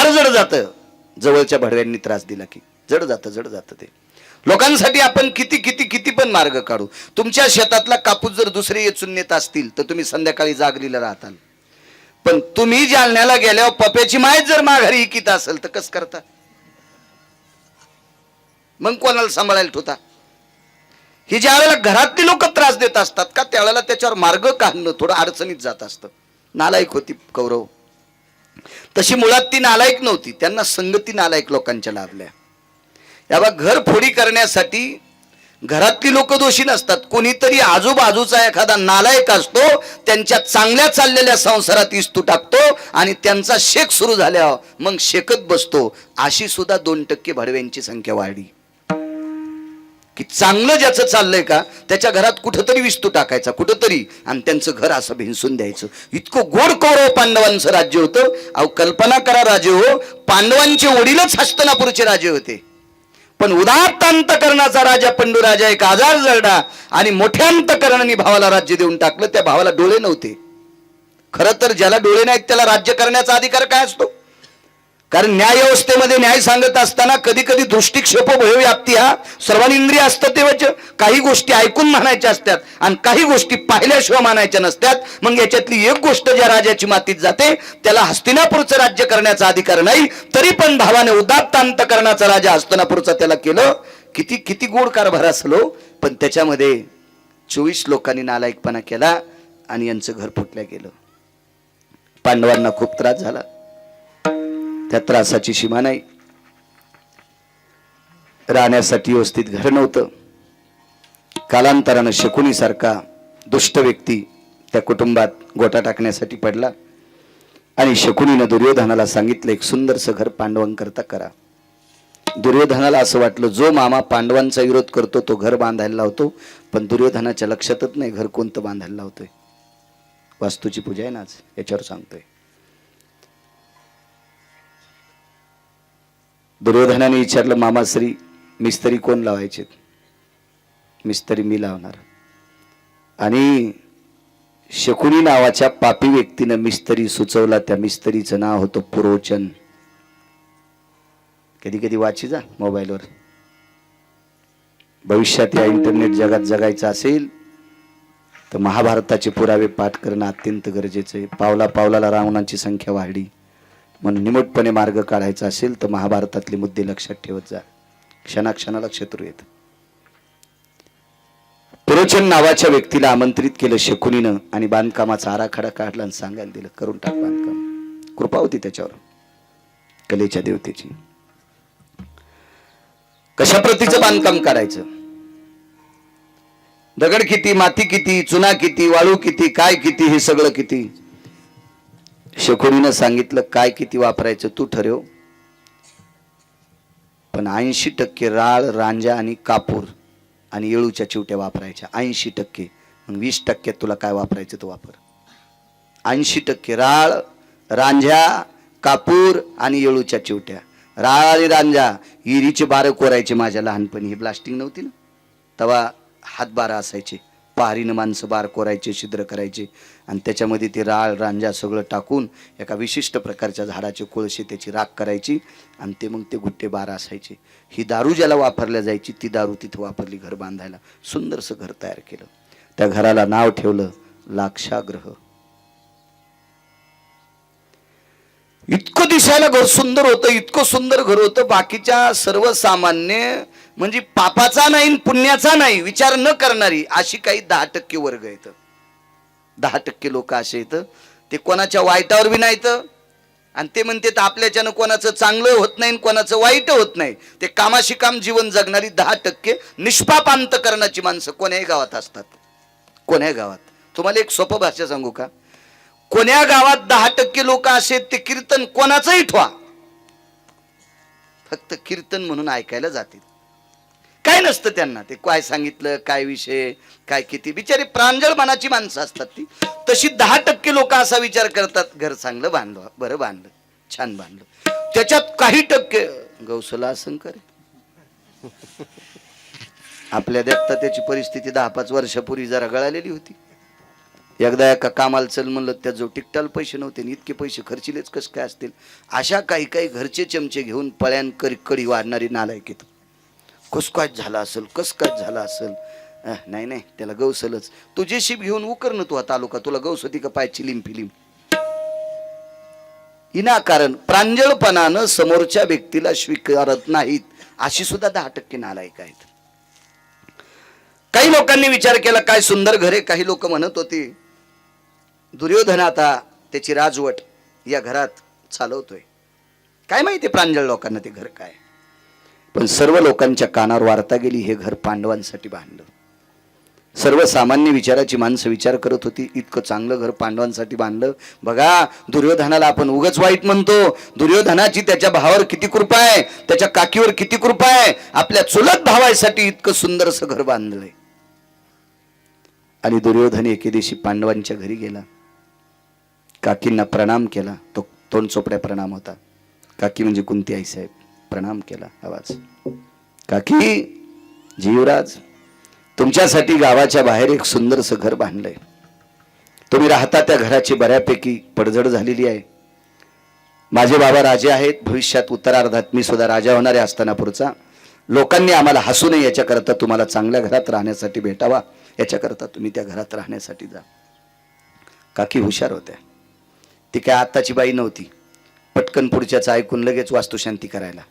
फार जड जातं, जवळच्या भडव्यांनी त्रास दिला की जड जातं ते. लोकांसाठी आपण किती किती किती पण मार्ग काढू. तुमच्या शेतातला कापूस जर दुसरे येचून नेत असतील तर तुम्ही संध्याकाळी जागलेला राहताल, पण तुम्ही जालन्याला गेल्यावर पप्याची माय जर माघारी इकित असेल तर कसं करता? मग कोणाला सांभाळायला ठेवता? ही ज्या वेळेला घरातली लोक त्रास देत असतात का त्यावेळेला त्याच्यावर मार्ग काढणं थोडं अडचणीत जात असतं. नालायक होती कौरव, तशी मुळात ती नालायक नव्हती, त्यांना संगती नालायक लोकांच्या लाभल्या. याबा घर फोडी करण्यासाठी घरातली लोक दोषी नसतात, कोणीतरी आजूबाजूचा एखादा नालायक असतो, त्यांच्या चांगल्या चाललेल्या संसारात इस्तू टाकतो आणि त्यांचा शेक सुरू झाल्यावर मग शेकत बसतो. अशी सुद्धा 2% भडव्यांची संख्या वाढली की चांगलं ज्याचं चाललंय का त्याच्या घरात कुठंतरी विस्तू टाकायचा कुठंतरी आणि त्यांचं घर असं भिंसून द्यायचं. इतकं गोड कौरव पांडवांचं राज्य होतं. अहो कल्पना करा राजे हो, पांडवांचे वडीलच हस्तिनापूरचे राजे होते, पण उदात्त अंतकरणाचा राजा पंडू राजा एक आजार जळला आणि मोठ्या अंतकरणाने भावाला राज्य देऊन टाकलं. त्या भावाला डोळे नव्हते. खरं तर ज्याला डोळे नाहीत त्याला राज्य करण्याचा अधिकार काय असतो? कारण न्याय व्यवस्थेमध्ये न्याय सांगत असताना कधी कधी दृष्टिक्षेप भयव्याप्ती हा सर्वांद्रिय असतं तेव्हाच काही गोष्टी ऐकून म्हणायच्या असतात आणि काही गोष्टी पाहिल्याशिवाय मानायच्या नसतात. मग याच्यातली एक गोष्ट ज्या राजाची मातीत जाते त्याला हस्तिनापूरचं राज्य करण्याचा अधिकार नाही, तरी पण भावाने उदात्त अंतकरणाचा राजा हस्तिनापूरचा त्याला केलं. किती किती गोड कारभार असलो, पण त्याच्यामध्ये 24 लोकांनी नालायकपणा केला आणि यांचं घर फुटल्या गेलं. पांडवांना खूप त्रास झाला. त्या त्रासाची सीमा नाही. राहण्यासाठी व्यवस्थित घर नव्हतं. कालांतरानं शकुनी सारखा दुष्ट व्यक्ती त्या कुटुंबात गोटा टाकण्यासाठी पडला आणि शकुनीनं दुर्योधनाला सांगितलं एक सुंदरसं घर पांडवांकरता करा. दुर्योधनाला असं वाटलं जो मामा पांडवांचा विरोध करतो तो घर बांधायला लावतो, पण दुर्योधनाच्या लक्षातच नाही घर कोणतं बांधायला लावतोय. वास्तूची पूजा आहे ना आज, याच्यावर सांगतोय. दुर्योधनाने विचारलं मामाश्री मिस्त्री कोण लावायचे? मिस्त्री मी लावणार. आणि शकुनी नावाच्या पापी व्यक्तीनं मिस्त्री सुचवला. त्या मिस्त्रीचं नाव होतं पुरोचन. कधी कधी वाची जा मोबाईलवर. भविष्यात या इंटरनेट जगात जगायचं असेल तर महाभारताचे पुरावे पाठ करणं अत्यंत गरजेचं आहे. पावला पावलाला रावणांची संख्या वाढली, म्हणून निमूटपणे मार्ग काढायचा असेल तर महाभारतातले मुद्दे लक्षात ठेवत जा. क्षणाक्षणाला शत्रू येत. पुरोचन नावाच्या व्यक्तीला आमंत्रित केलं शकुनीनं आणि बांधकामाचा आराखडा काढला आणि सांगायला दिलं करून टाक बांधकाम. कृपा होती त्याच्यावर कलेच्या देवतेची. कशा प्रतीचं बांधकाम करायचं? दगड किती, माती किती, चुना किती, वाळू किती, काय किती, हे सगळं किती. शकुनीनं सांगितलं काय किती वापरायचं तू ठरव, पण 80% राळ, रांजा आणि कापूर आणि येळूच्या चिवट्या वापरायच्या. 80%. मग 20% तुला काय वापरायचं तो वापर. 80% राळ, रांजा, कापूर आणि येळूच्या चिवट्या. राळ आणि रांजा इरीचे बारं कोरायचे. माझ्या लहानपणी ही ब्लास्टिंग नव्हती ना, तेव्हा हातबारा असायचे. पहारीनं माणसं बार कोरायचे, छिद्र करायचे आणि त्याच्यामध्ये ते राळ रांजा सगळं टाकून एका विशिष्ट प्रकारच्या झाडाचे कोळसे त्याची राख करायची आणि ते मग ते गुट्टे बार असायचे. ही दारू ज्याला वापरल्या जायची ती दारू तिथं वापरली घर बांधायला. सुंदरसं घर तयार केलं. त्या घराला नाव ठेवलं लाक्षागृह. इतकं दिसायला घर सुंदर होतं, इतकं सुंदर घर होतं. बाकीच्या सर्वसामान्य म्हणजे पापाचा नाही पुण्याचा नाही विचार न करणारी अशी काही 10% वर्ग येत. 10% लोक असे येतं ते कोणाच्या वाईटावर बी नाहीत आणि ते म्हणते तर आपल्याच्यानं कोणाचं चांगलं होत नाही कोणाचं वाईट होत नाही. ते कामाशी काम जीवन जगणारी 10% निष्पाप अंतकरणाची माणसं कोण्याही गावात असतात. कोण्या गावात. तुम्हाला एक सोपं भाषा सांगू का? कोण्या गावात 10% लोक असे ते कीर्तन कोणाचंही ठेवा, फक्त कीर्तन म्हणून ऐकायला जातील. काय नसतं त्यांना. ते काय सांगितलं, काय विषय, काय किती. बिचारी प्रांजळ मनाची माणसं असतात ती. तशी 10% लोक असा विचार करतात घर चांगलं बांधलं, बरं बांधलं, छान बांधलं. त्याच्यात काही टक्के गौसला शंकर. आपल्या देखता त्याची परिस्थिती 10-5 वर्षापूर्वी जरा गळालेली होती. एकदा एका कामाला चल म्हणलं, त्या जो टिकटाला पैसे नव्हते आणि इतके पैसे खर्चिलेच कसं काय असतील. अशा काही काही घरचे चमचे घेऊन पळ्यान कडी वाढणारी नालायक येत. कस काय झाला असेल, कस काय झाला असेल. नाही नाही, त्याला गौसलच. तू जेसीबी घेऊन उकर ना, तू हा तालुका, तुला गौस होती का पाय चिलीम फिलीम. विनाकारण प्रांजळपणानं समोरच्या व्यक्तीला स्वीकारत नाहीत, अशी सुद्धा 10% नालायक आहेत. काही लोकांनी विचार केला काय सुंदर घरे. काही लोक म्हणत होते दुर्योधन आता त्याची राजवट या घरात चालवतोय. काय माहिती प्रांजळ लोकांना ते घर काय. पण सर्व लोकांच्या कानावर वार्ता गेली, हे घर पांडवांसाठी बांधलं. सर्वसामान्य विचाराची माणसं विचार करत होती, इतकं चांगलं घर पांडवांसाठी बांधलं. बघा, दुर्योधनाला आपण उगाच वाईट म्हणतो. दुर्योधनाची त्याच्या भावावर किती कृपा आहे, त्याच्या काकीवर किती कृपा आहे. आपल्या चुलत भावासाठी इतकं सुंदरसं घर बांधलंय. आणि दुर्योधन एके दिवशी पांडवांच्या घरी गेला, काकींना प्रणाम केला. तो तोंड चोपड्या प्रणाम होता. काकी म्हणजे कुंती आई साहेब. प्रणाम केला, आवाज. काकी, जीवराज, तुमच्यासाठी गावाच्या बाहेर एक सुंदरसं घर बांधलंय. तुम्ही राहता त्या घराची बऱ्यापैकी पडझड झालेली आहे. माझे बाबा राजे आहेत, भविष्यात उत्तरार्धात मी सुद्धा राजा होणार आहे हस्तिनापूरचा. लोकांनी आम्हाला हसू नये याच्याकरता तुम्हाला चांगल्या घरात राहण्यासाठी भेटावा, याच्याकरता तुम्ही त्या घरात राहण्यासाठी जा. काकी हुशार होत्या. ती काय आत्ताची बाई नव्हती, पटकन पुढच्याच ऐकून लगेच वास्तुशांती करायला.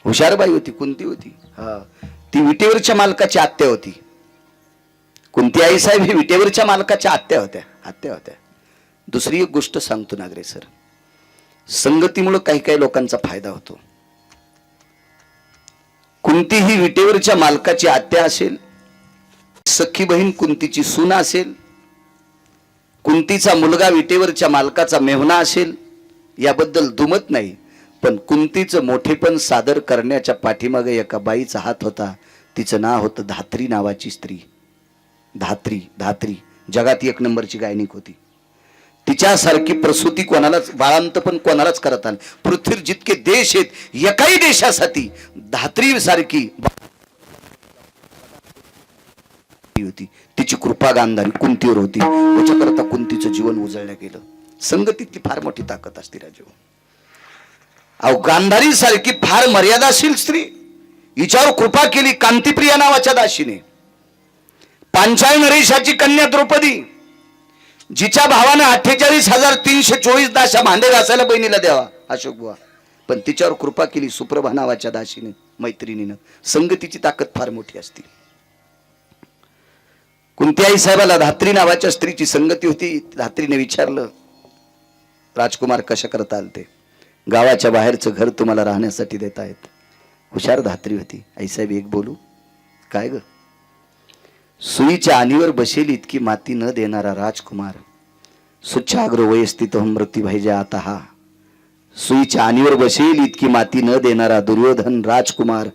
हुशार बाई होती. कुंती होती. हा, ती विटेवरच्या मालकाची आत्या होती. कुंती आई साहेब ही विटेवरच्या मालकाच्या आत्या होत्या. दुसरी एक गोष्ट सांगतो नागरे सर, संगतीमुळे काही काही लोकांचा फायदा होतो. कुंती ही विटेवरच्या मालकाची आत्या असेल, सखी बहीण कुंतीची सून असेल, कुंतीचा मुलगा विटेवरच्या मालकाचा मेहुणा असेल, याबद्दल दुमत नाही. पण कुंतीचं मोठेपण सादर करण्याच्या पाठीमागे एका बाईचा हात होता. तिचं नाव होतं धात्री नावाची स्त्री. धात्री जगात 1 नंबरची गायनिक होती. तिच्यासारखी प्रसूती कोणालाच, बाळांत पण कोणालाच करत आलं. पृथ्वीवर जितके देश आहेत, एकाही देशासाठी धात्री सारखी होती. तिची कृपा गांधारी कुंतीवर होती. त्याच्याकरता कुंतीचं जीवन उजळलं गेलं. संगतीतली फार मोठी ताकद असते राजू. अहो, गांधारी सारखी फार मर्यादाशील स्त्री, हिच्यावर कृपा केली कांतीप्रिया नावाच्या दासीने. पांचाळ नरेशाची कन्या द्रौपदी, जिच्या भावानं 48,324 दाशा भांडे घासायला बहिणीला द्यावा अशोक बुवा, पण तिच्यावर कृपा केली सुप्रभा नावाच्या दासीने, मैत्रिणीनं. संगतीची ताकद फार मोठी असते. कुंती आई साहेबाला धात्री नावाच्या स्त्रीची संगती होती. धात्रीने विचारलं, राजकुमार कशा करता आल ते. गावाच्या बाहेरचं घर तुम्हाला राहण्यासाठी देत आहेत. हुशार धात्री होती. आईसाहेब एक बोलू. काय ग. सुईच्या आणीवर बसेल इतकी माती न देणारा राजकुमार, सुच्छाग्र वयस्थित मृत्यू भाईजे आता हा. सुईच्या आणीवर बसेल इतकी माती न देणारा दुर्योधन राजकुमार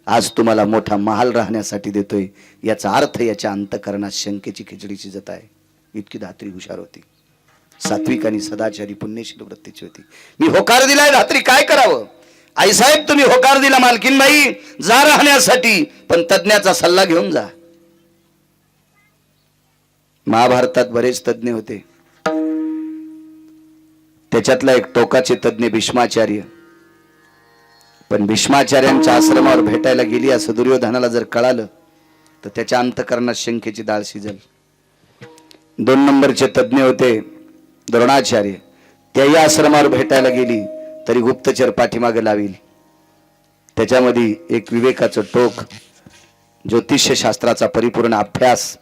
आज तुम्हाला मोठा महाल राहण्यासाठी देतोय. याचा अर्थ याच्या अंतकरणात शंकेची खिचडी शिजत आहे. इतकी धात्री हुशार होती. सात्विक आणि सदाचारी पुण्यशील वृत्तीची होती. मी होकार दिलाय धात्री, काय करावं. आई साहेब तुम्ही होकार दिला मालकीनबाई जा राहण्यासाठी, पण तज्ञाचा सल्ला घेऊन जा. महाभारतात बरेच तज्ञ होते, त्याच्यातला एक टोकाचे तज्ञ भीष्माचार्य. पण भीष्माचार्यांच्या आश्रमावर भेटायला गेली असं दुर्योधनाला जर कळालं तर त्याच्या अंतकरणात शंकेची डाळ शिजल. 2 नंबरचे तज्ञ होते द्रोणाचार्य. त्याही आश्रमावर भेटायला गेली तरी गुप्तचर पाठीमागे लावील. त्याच्यामध्ये एक विवेकाचं टोक, ज्योतिषशास्त्राचा परिपूर्ण अभ्यास,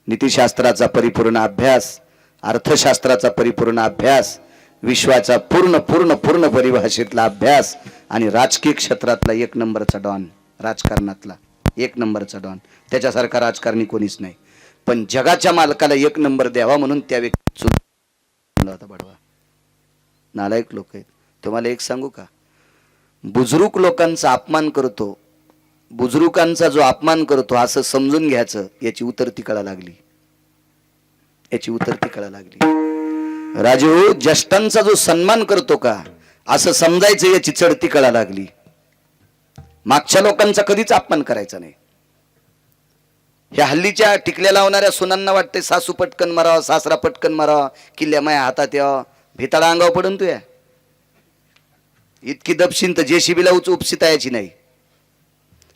नीतिशास्त्राचा परिपूर्ण अभ्यास, अर्थशास्त्राचा परिपूर्ण अभ्यास, विश्वाचा पूर्ण पूर्ण पूर्ण परिभाषेतला अभ्यास आणि राजकीय क्षेत्रातला 1 नंबरचा डॉन, राजकारणातला 1 नंबरचा डॉन. त्याच्यासारखा राजकारणी कोणीच नाही. पण जगाच्या मालकाला 1 नंबर द्यावा म्हणून त्या व्यक्ती होता बडवा. नालायक लोक आहेत. तुम्हाला एक सांगू का, बुजुर्ग लोकांचा अपमान करतो, बुजुर्गांचा जो अपमान करतो असं समजून घ्यायचं, याची उतरती कळा लागली. राजू ज्येष्ठांचा जो सन्मान करतो का असं समजायचं, याची चढती कळा लागली. मागच्या लोकांचा कधीच अपमान करायचा नाही. ह्या हल्लीच्या टिकल्या लावणाऱ्या सुनांना वाटते सासू पटकन मारावं, सासरा पटकन मारावा, किल्ल्या माया हातात यावं, भिताळा अंगाव पडून तू या इतकी दपशीन तर जेसीबीला उपसिता यायची नाही.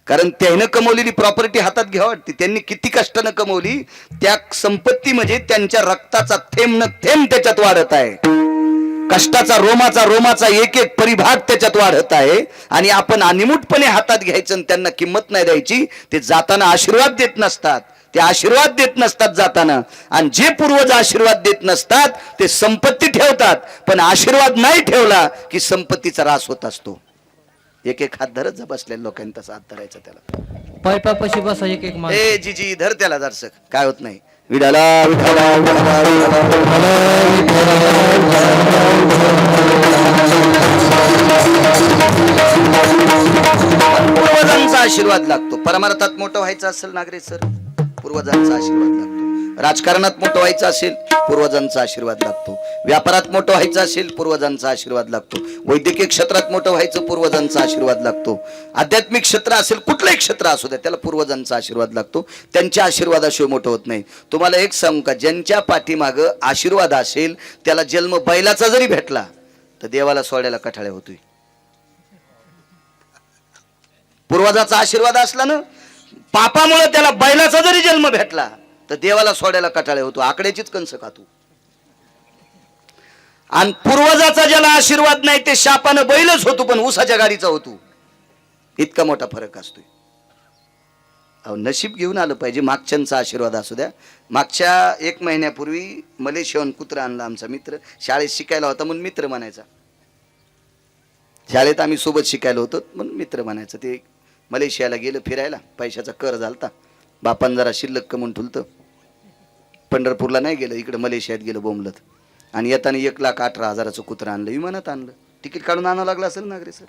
कारण त्यानं कमवलेली प्रॉपर्टी हातात घ्यावं वाटते. त्यांनी किती कष्टानं कमवली, त्या संपत्ती म्हणजे त्यांच्या रक्ताचा थेंब न थेंब त्याच्यात वाढत आहे. कष्टाचा रोमाचा एक एक परिभाग त्याच्यात वाढत आहे. आणि आपण अनिमुटपणे हातात घ्यायचं आणि त्यांना किंमत नाही द्यायची. ते जाताना आशीर्वाद देत नसतात, ते आशीर्वाद देत नसतात जाताना. आणि जे पूर्वज आशीर्वाद देत नसतात ते संपत्ती ठेवतात, पण आशीर्वाद नाही ठेवला की संपत्तीचा ऱ्हास होत असतो. एक एक हात धरत जा बसलेल्या लोकांनी तसा हात धरायचा त्याला. पायपापाशी बसा एक एक माणूस. ए जीजी धर त्याला जरसं, काय होत नाही. विडाला विठाला पूर्वजांचा आशीर्वाद लागतो. परमार्थात मोठं व्हायचं असेल नागरे सर, पूर्वजांचा आशीर्वाद लागतो. राजकारणात मोठं व्हायचं असेल, पूर्वजांचा आशीर्वाद लागतो. व्यापारात मोठं व्हायचं असेल, पूर्वजांचा आशीर्वाद लागतो. वैद्यकीय क्षेत्रात मोठं व्हायचं, पूर्वजांचा आशीर्वाद लागतो. आध्यात्मिक क्षेत्र असेल, कुठलंही क्षेत्र असू द्या, त्याला पूर्वजांचा आशीर्वाद लागतो. त्यांच्या आशीर्वादाशिवाय मोठं होत नाही. तुम्हाला एक सांगू का, ज्यांच्या पाठीमागं आशीर्वाद असेल त्याला जन्म बैलाचा जरी भेटला तर देवाला सोडायला कठाळ्या होतोय. पूर्वजाचा आशीर्वाद असला ना, पापामुळे त्याला बैलाचा जरी जन्म भेटला तर देवाला सोडायला कटाळे होतो. आकड्याचीच कंस खातो. आणि पूर्वजाचा ज्याला आशीर्वाद नाही ते शापानं बैलच होतो, पण ऊसाच्या गाडीचा होतो. इतका मोठा फरक असतोय. अहो नशीब घेऊन आलं पाहिजे. मागच्यांचा आशीर्वाद असू द्या. मागच्या 1 महिन्यापूर्वी मलेशियाहून कुत्रा आणला आमचा मित्र. शाळेत शिकायला होता म्हणून मित्र म्हणायचा. शाळेत आम्ही सोबत शिकायला होतो म्हणून मित्र म्हणायचं. ते मलेशियाला गेलं फिरायला, पैशाचा कर झालता. बापान जरा शिल्लक कमवून ठुलतं. पंढरपूरला नाही गेलं, इकडे मलेशियात गेलं बोंबलत. आणि येताना 1,18,000चं कुत्रं आणलं. विमानात आणलं. तिकीट काढून आणावं लागलं असेल नागरे सर.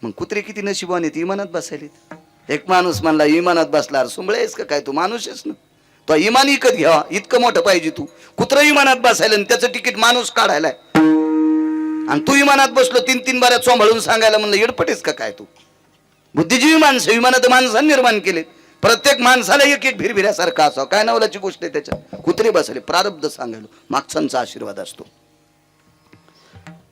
मग कुत्रे किती नशिबाने आहेत, विमानात बसायलेत. एक माणूस म्हणला विमानात बसला, सुंबळे आहेस का काय तू, माणूसच ना तो, इमान विकत घ्यावा इतकं मोठं पाहिजे तू. कुत्रं विमानात बसायला आणि त्याचं तिकीट माणूस काढायला, आणि तू विमानात बसलो 3-3 बाऱ्या चोंभाळून सांगायला म्हणलं येडपटेस का काय तू. बुद्धिजीवी माणसं विमानात माणसांनी निर्माण केलेत. प्रत्येक माणसाला एक एक भिरभिऱ्यासारखा असावं, काय नवलाची गोष्ट आहे त्याच्यात. कुत्रे बसले, प्रारब्ध सांगायला मागचांचा आशीर्वाद असतो.